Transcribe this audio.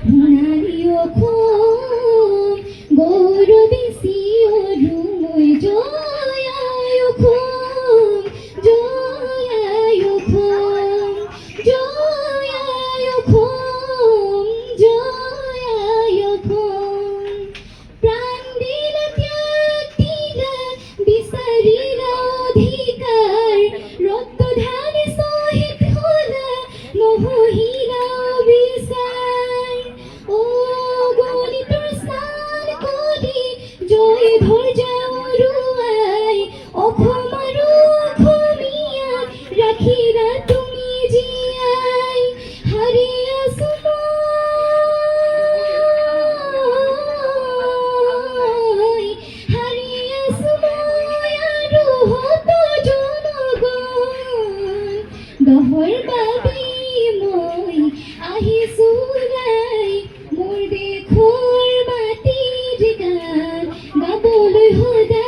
হুনারিও খুম গৌরবে সিওরুময় জয়ায় খুম জয়ায় খুম জয়ায় খুম জয়ায় খুম প্রাণ দিলা ত্যাগ দিলা বিচারিলা অধিকার রক্ত ঢালে শহীদ হলা নহহিলা বিচার ও গণিতর স্নান করি জয় ধৈর্য রুয়াই অক্ষমার অক্ষমিয়া রাখিলা তুমি জিয়াই হারিয়া সময় হারিয়া সময় আরো হতো জনগণ দহর বাবি মই আহি সুরাই মোর দেখোর মাটির গান গাবলৈ সদায়